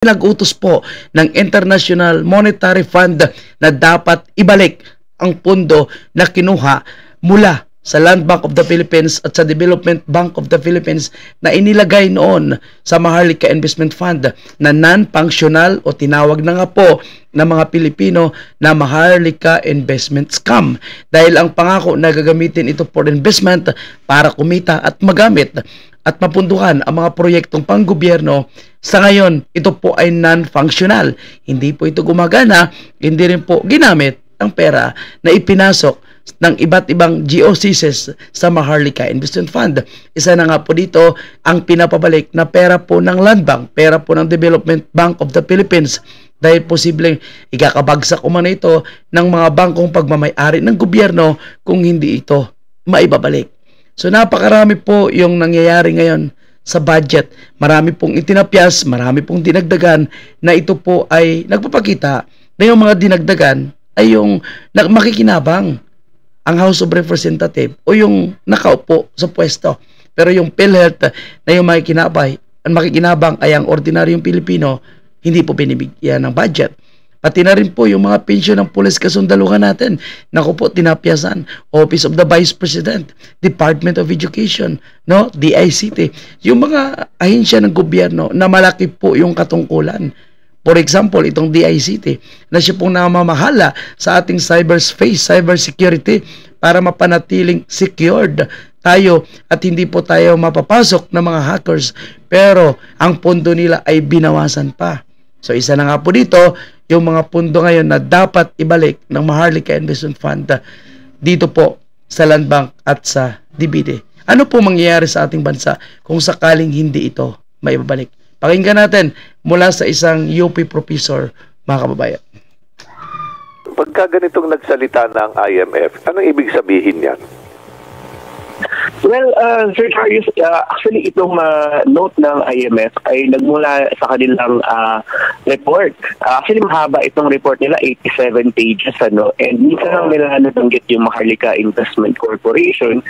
Pinag-utos po ng International Monetary Fund na dapat ibalik ang pondo na kinuha mula sa Land Bank of the Philippines at sa Development Bank of the Philippines na inilagay noon sa Maharlika Investment Fund na non-functional o tinawag na nga po ng mga Pilipino na Maharlika Investment Scam. Dahil ang pangako na gagamitin ito for investment para kumita at magamit at mapunduhan ang mga proyektong panggobyerno, sa ngayon, ito po ay non-functional. Hindi po ito gumagana, hindi rin po ginamit ang pera na ipinasok ng iba't ibang GOCCs sa Maharlika Investment Fund. Isa na nga po dito ang pinapabalik na pera po ng Land Bank, pera po ng Development Bank of the Philippines, dahil posibleng ikakabagsak umano ito ng mga bangkong pagmamay-ari ng gobyerno kung hindi ito maibabalik. So napakarami po yung nangyayari ngayon sa budget. Marami pong itinapyas, marami pong dinagdagan na ito po ay nagpapakita na yung mga dinagdagan ay yung makikinabang ang House of Representatives o yung nakaupo sa pwesto. Pero yung PhilHealth na yung makikinabang ay ang ordinaryong Pilipino, hindi po binibigyan ng budget. Pati na rin po yung mga pensyon ng pulis kasundaluhan natin. Naku po, tinapyasan. Office of the Vice President, Department of Education, no, DICT. Yung mga ahensya ng gobyerno na malaki po yung katungkulan. For example, itong DICT na siya pong namamahala sa ating cyberspace, cybersecurity para mapanatiling secured tayo at hindi po tayo mapapasok ng mga hackers. Pero ang pondo nila ay binawasan pa. So isa na nga po dito, yung mga pondo ngayon na dapat ibalik ng Maharlika Investment Fund dito po sa Land Bank at sa DBD. Ano po mangyayari sa ating bansa kung sakaling hindi ito maibabalik? Pakinggan natin mula sa isang UP professor, mga kababayan. Pagka ganitong nagsalita ng IMF, anong ibig sabihin yan? Well, Sir Charles, actually itong note ng IMF ay nagmula sa kanilang report. Actually mahaba itong report nila, 87 pages, ano, and minsan lang nila nabanggit yung Maharlika Investment Corporation.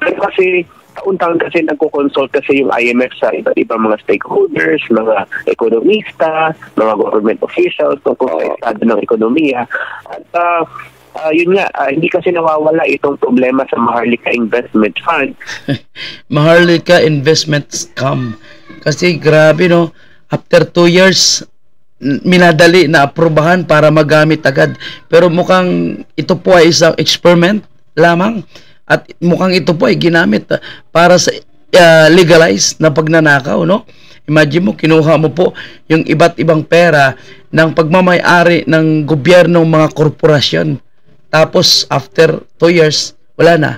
Pero kasi taon-taon kasi nagko-consult kasi yung IMF sa iba't ibang mga stakeholders, mga ekonomista, mga government officials tungkol sa estado ng ekonomiya. At yun nga, hindi kasi nawawala itong problema sa Maharlika Investment Fund. Maharlika Investment Scam. Kasi grabe, no, after 2 years minadali na aprobahan para magamit agad. Pero mukhang ito po ay isang experiment lamang at mukhang ito po ay ginamit para sa legalized na pagnanakaw, no? Imagine mo, kinuha mo po yung iba't ibang pera ng pagmamay-ari ng gobyernong mga korporasyon. Tapos, after 2 years, wala na.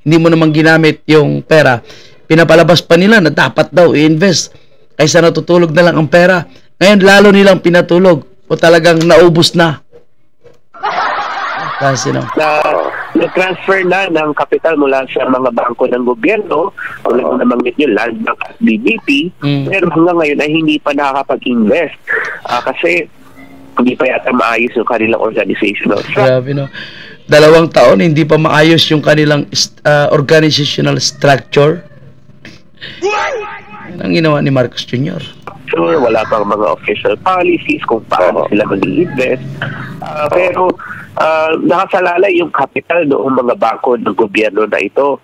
Hindi mo naman ginamit yung pera. Pinapalabas pa nila na dapat daw i-invest. Kaysa natutulog na lang ang pera. Ngayon, lalo nilang pinatulog o talagang naubos na. Kasi no. Na-transfer na ng kapital mula sa mga bangko ng gobyerno, tulad na nabanggit nyo, Land Bank at DBP, pero hanggang ngayon ay hindi pa nakakapag-invest. Kasi hindi pa yata maayos yung kanilang organizational structure. Grabe, no? 2 taon, hindi pa maayos yung kanilang organizational structure. Ang ginawa ni Marcos Jr. Wala pang mga official policies kung paano sila mag-invest. Pero nakasalalay yung capital noong mga bangko ng gobyerno na ito.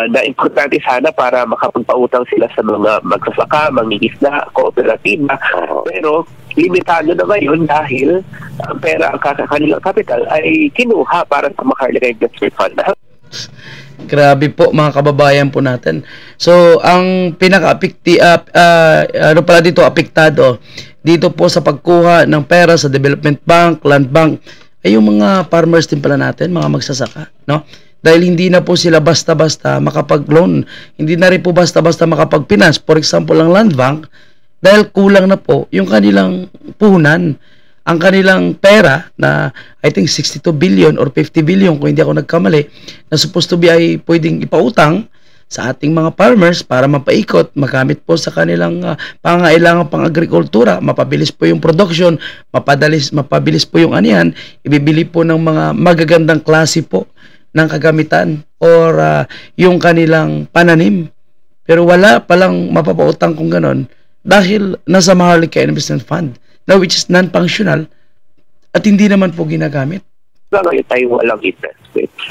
Na importante sana para makapagpautang sila sa mga magsasaka, mangingisda, kooperatiba. Pero limitado na ngayon dahil ang pera, ang kanilang capital ay kinuha para sa Maharlika Investment Fund. Grabe po mga kababayan po natin. So ang apektado dito po sa pagkuha ng pera sa Development Bank, Land Bank ay yung mga farmers din pala natin, mga magsasaka, no? Dahil hindi na po sila basta-basta makapag-loan, hindi na rin po basta-basta makapag-finance. For example, ang Land Bank, dahil kulang na po yung kanilang puhunan, ang kanilang pera na I think 62 billion or 50 billion kung hindi ako nagkamali, na supposed to be ay pwedeng ipautang sa ating mga farmers para mapaikot, magamit po sa kanilang pangangailangan pang-agrikultura, mapabilis po yung production, mapabilis po yung anihan, ibibili po ng mga magagandang klase po ng kagamitan or yung kanilang pananim. Pero wala palang mapapautang kung ganon dahil nasa Maharlika Investment Fund na which is non-functional at hindi naman po ginagamit. Ngayon tayo walang interest rates.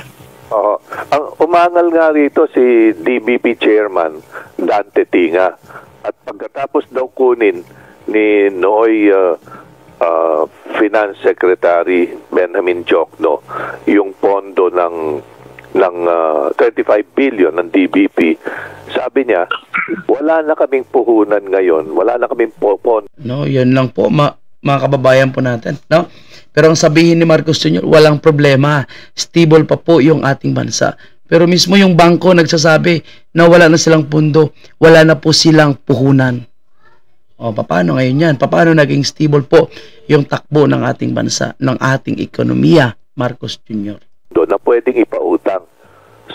Oo. Ang umangal nga rito si DBP Chairman Dante Tinga at pagkatapos daw kunin ni Noy Finance Secretary Benjamin Jokno yung pondo ng 35 billion ng DBP, sabi niya wala na kaming puhunan ngayon, wala na kaming popon. No, yun lang po mga kababayan po natin, no? Pero ang sabihin ni Marcos Jr., walang problema, stable pa po yung ating bansa. Pero mismo yung bangko nagsasabi na wala na silang pundo, wala na po silang puhunan. O, paano ngayon yan? Paano naging stable po yung takbo ng ating bansa, ng ating ekonomiya, Marcos Jr.? Doon na pwedeng ipautang.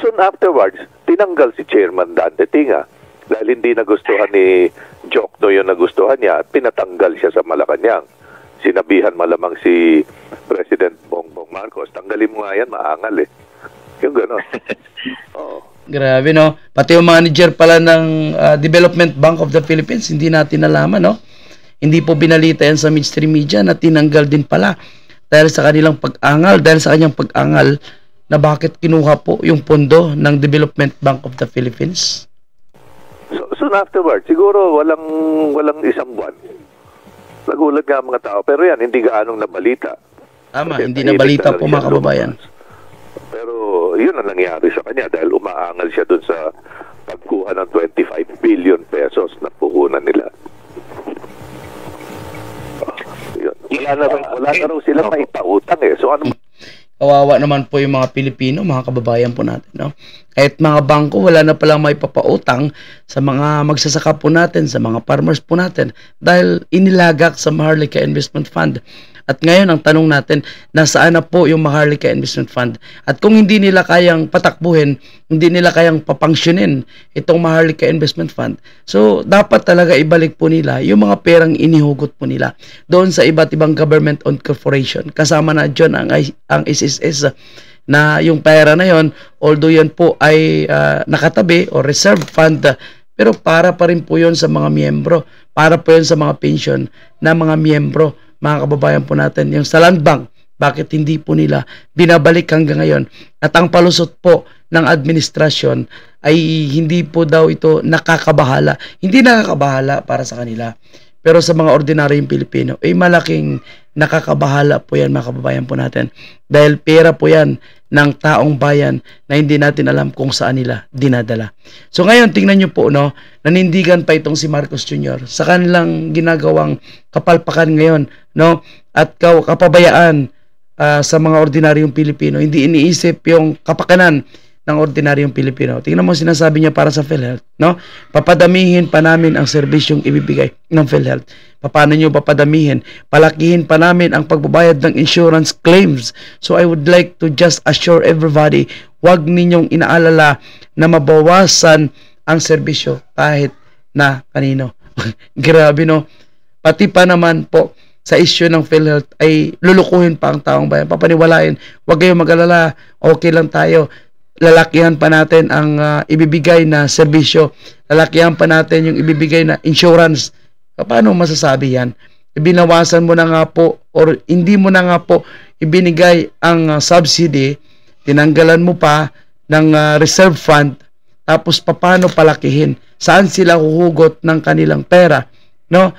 Soon afterwards, tinanggal si Chairman Dante Tinga dahil hindi nagustuhan ni Jokno yung nagustuhan niya at pinatanggal siya sa Malacanang. Sinabihan malamang si President Bongbong Marcos, tanggalin mo nga yan, maangal eh. Yung gano'n. Oo. Grabe, no? Pati yung manager pala ng Development Bank of the Philippines, hindi natin nalaman, no? Hindi po binalita yan sa mainstream media na tinanggal din pala dahil sa kanilang pag-angal, dahil sa kanyang pag-angal na bakit kinuha po yung pondo ng Development Bank of the Philippines. So, soon afterwards, siguro walang isang buwan. Nagulat nga mga tao. Pero yan, hindi gaanong nabalita. Tama, Kasi hindi nabalita po mga kababayan. Pero yun ang nangyari sa kanya dahil umaangal siya dun sa pagkuha ng 25 billion pesos na puhunan nila. Yun. Wala na raw silang maipautang eh. So ano? Kawawa naman po yung mga Pilipino, mga kababayan po natin, no? Kahit mga bangko, wala na palang may papautang sa mga magsasaka po natin, sa mga farmers po natin, dahil inilagak sa Maharlika Investment Fund. At ngayon, ang tanong natin, nasaan na po yung Maharlika Investment Fund? At kung hindi nila kayang patakbuhin, hindi nila kayang papangsyonin itong Maharlika Investment Fund, so dapat talaga ibalik po nila yung mga perang inihugot po nila doon sa iba't ibang government-owned corporation. Kasama na dyan ang SSS na yung pera na yon, although yan po ay nakatabi o reserve fund, pero para pa rin po yun sa mga miyembro, para po yun sa mga pension na mga miyembro, mga kababayan po natin. Yung sa Land Bank, bakit hindi po nila binabalik hanggang ngayon? At ang palusot po ng administrasyon ay hindi po daw ito nakakabahala. Hindi nakakabahala para sa kanila. Pero sa mga ordinaryong Pilipino, ay malaking nakakabahala po yan, mga kababayan po natin. Dahil pera po yan ng taong bayan na hindi natin alam kung saan nila dinadala. So ngayon, tingnan nyo po, no, nanindigan pa itong si Marcos Jr. sa kanilang ginagawang kapalpakan ngayon, no, at kapabayaan sa mga ordinaryong Pilipino. Hindi iniisip yung kapakanan ng ordinaryong Pilipino. Tingnan mo sinasabi niya para sa PhilHealth, no? Papadamihin pa namin ang serbisyong ibibigay ng PhilHealth. Paano nyo papadamihin? Palakihin pa namin ang pagbabayad ng insurance claims. So I would like to just assure everybody, wag ninyong inaalala na mabawasan ang serbisyo kahit na kanino. Grabe, no? Pati pa naman po sa issue ng PhilHealth ay lulukuhin pa ang taong bayan. Papaniwalain, wag kayong mag-alala, okay lang tayo. Lalakihan pa natin ang ibibigay na serbisyo. Lalakihan pa natin yung ibibigay na insurance. Paano masasabi yan? Ibinawasan mo na nga po or hindi mo na nga po ibinigay ang subsidy, tinanggalan mo pa ng reserve fund, tapos paano palakihin? Saan sila huhugot ng kanilang pera? No?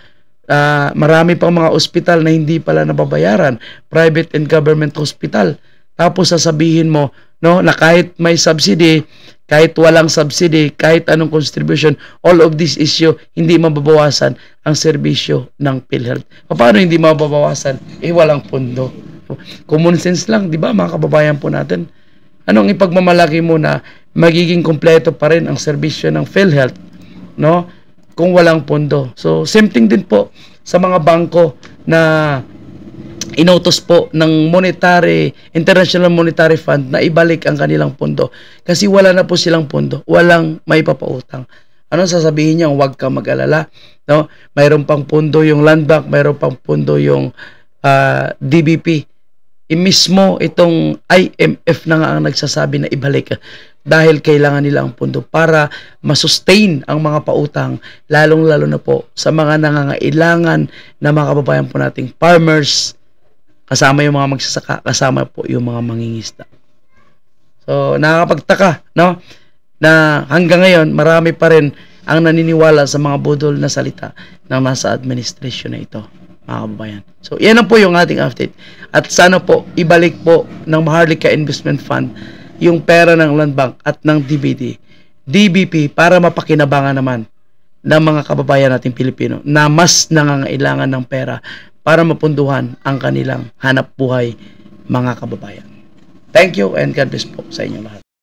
Marami pang mga ospital na hindi pala nababayaran, private and government hospital. Tapos sasabihin mo, no, na kahit may subsidy, kahit walang subsidy, kahit anong contribution, all of this issue, hindi mababawasan ang serbisyo ng PhilHealth. Paano hindi mababawasan? Walang pondo. Common sense lang, di ba, mga kababayan po natin? Anong ipagmamalaki mo na magiging kompleto pa rin ang serbisyo ng PhilHealth, no, kung walang pondo? So, same thing din po sa mga bangko na inutos po ng International Monetary Fund na ibalik ang kanilang pondo. Kasi wala na po silang pondo. Walang may papautang. Ano sasabihin niya? Huwag ka mag-alala. No? Mayroon pang pondo yung Land Bank, mayroon pang pondo yung DBP. Mismo itong IMF na nga ang nagsasabi na ibalik dahil kailangan nila ang pondo para masustain ang mga pautang, lalong-lalo na po sa mga nangangailangan na mga kababayan po nating farmers, kasama yung mga magsasaka, kasama po yung mga mangingisda. So, nakakapagtaka, no? Na hanggang ngayon, marami pa rin ang naniniwala sa mga budol na salita ng nasa administrasyon na ito, mga kababayan. So, yan po yung ating update. At sana po, ibalik po ng Maharlika Investment Fund yung pera ng Land Bank at ng DBP para mapakinabangan naman ng mga kababayan nating Pilipino na mas nangangailangan ng pera para mapunduhan ang kanilang hanap buhay, mga kababayan. Thank you and God bless po sa inyo lahat.